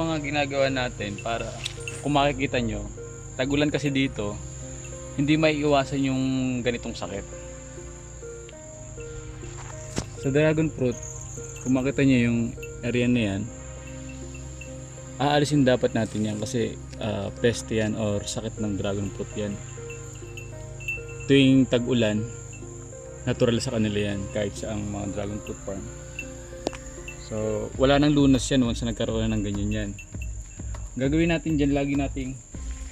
mga ginagawa natin para kung makikita nyo, tagulan kasi dito, hindi may iwasan yung ganitong sakit. Sa dragon fruit, kung makita nyo yung area na yan, aalisin dapat natin yan kasi peste yan or sakit ng dragon fruit yan. Tuwing tag-ulan, natural sa kanila yan kahit sa ang mga dragon fruit farm. So wala nang lunas yan once na nagkaroon ng ganyan yan. Gagawin natin dyan, lagi nating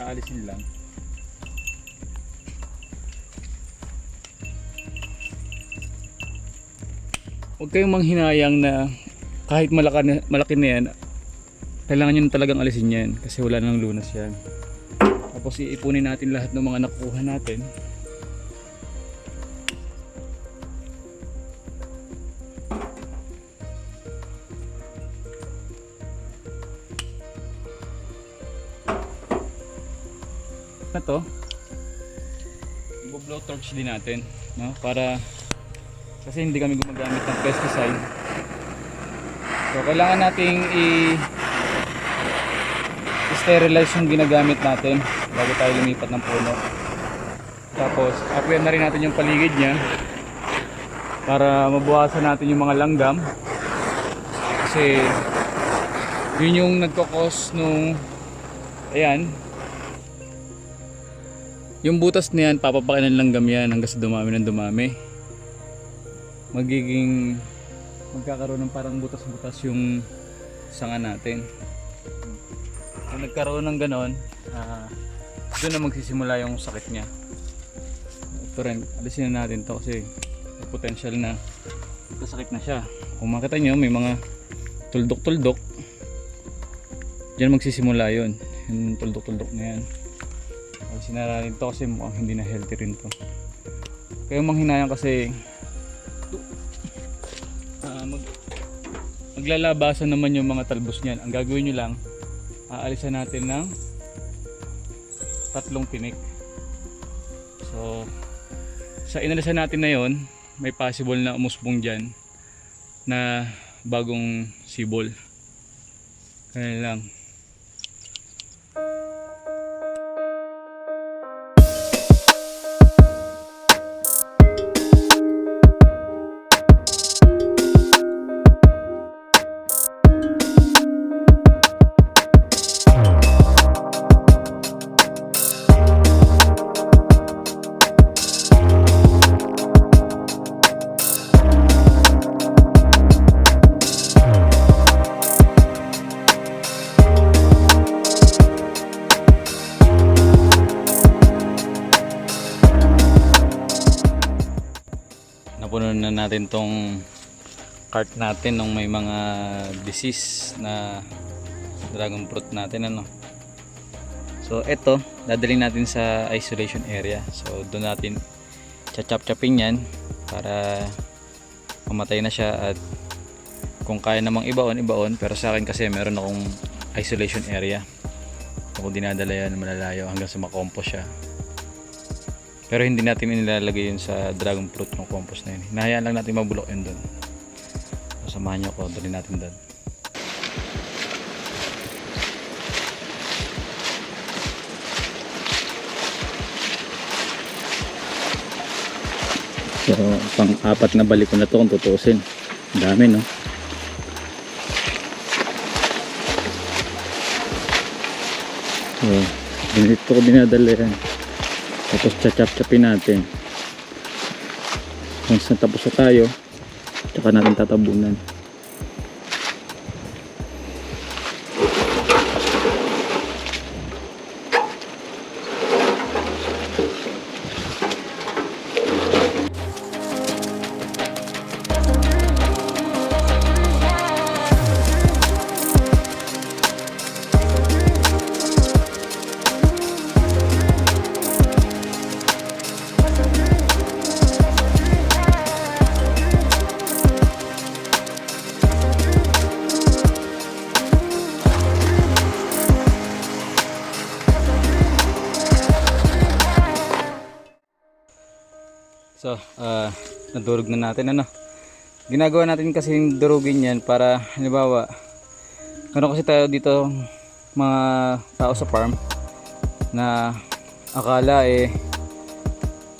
aalisin lang. Huwag kayong manghinayang na kahit malaki na yan, kailangan nyo talagang alisin yan kasi wala nang lunas yan. Tapos iipunin natin lahat ng mga nakuha natin. Na to, i-blow torch din natin, no? Para kasi hindi kami gumagamit ng pesticide, so kailangan nating i-sterilize yung ginagamit natin bago tayo lumipat ng puno. Tapos i-clear na rin natin yung paligid nya para mabawasan natin yung mga langgam, kasi yun yung nagkakos nung ayan. Yung butas na yan, papapakin ng langgam yan hanggang sa dumami ng dumami. Magkakaroon ng parang butas-butas yung sanga natin. Kung nagkaroon ng ganon, doon na magsisimula yung sakit niya. Ito rin, alisin na natin to kasi potential na sakit na siya. Kung makita nyo, may mga tuldok-tuldok. Diyan magsisimula yun. Yung tuldok-tuldok na yan. Sinara rin to kasi mukhang hindi na healthy rin to. Kaya manghinayang kasi maglalabasan naman yung mga talbos niyan. Ang gagawin nyo lang, aalisan natin ng 3 tinik. So sa inalisan natin na yon, may possible na umusbong dyan na bagong sibol. Kaya lang. Napuno na natin tong cart natin nung may mga disease na dragon fruit natin, ano. So eto, dadalhin natin sa isolation area. So doon natin chachap-chapin yan para mamatay na siya, at kung kaya namang ibaon, pero sa akin kasi meron akong isolation area. Ako dinadala yan malalayo hanggang sa makompost siya. Pero hindi natin inilalagay yun sa dragon fruit ng compost na yun. Hinahayaan lang natin mabulok yun doon. So, samahan nyo ako, dali natin doon. So, pang-apat na balik ko na to kung tutusin. Dami, no? So, dito ko dinadala yan. Tapos chachap-chapin natin. Once natapos na tayo, tsaka natin tatabunan. So, nadurog na natin, ano. Ginagawa natin kasi yung durugin yan para halimbawa Meron kasi tayo dito mga tao sa farm na akala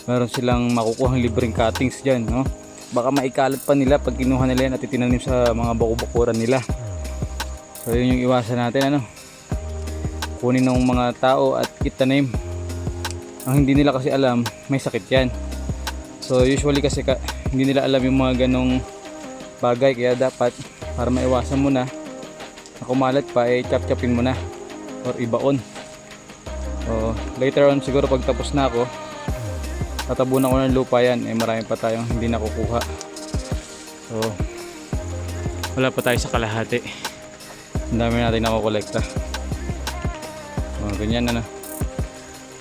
meron silang makukuhang libreng cuttings dyan, no? Baka maikalat pa nila pag kinuha nila yan at itinanim sa mga bakuran nila. So yun yung iwasan natin, ano? Kunin ng mga tao at itanim. Ang hindi nila kasi alam, may sakit yan. So usually kasi hindi nila alam yung mga ganong bagay, kaya dapat para maiwasan mo na kumalat pa, chop-chopin mo na or ibaon. So later on siguro pag tapos na ako, tatabunan ko ng lupa yan, marami pa tayong hindi nakukuha. So wala pa tayo sa kalahati, ang dami natin nakukolekta. Ganyan na,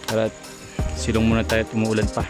para silong muna tayo at umuulan pa.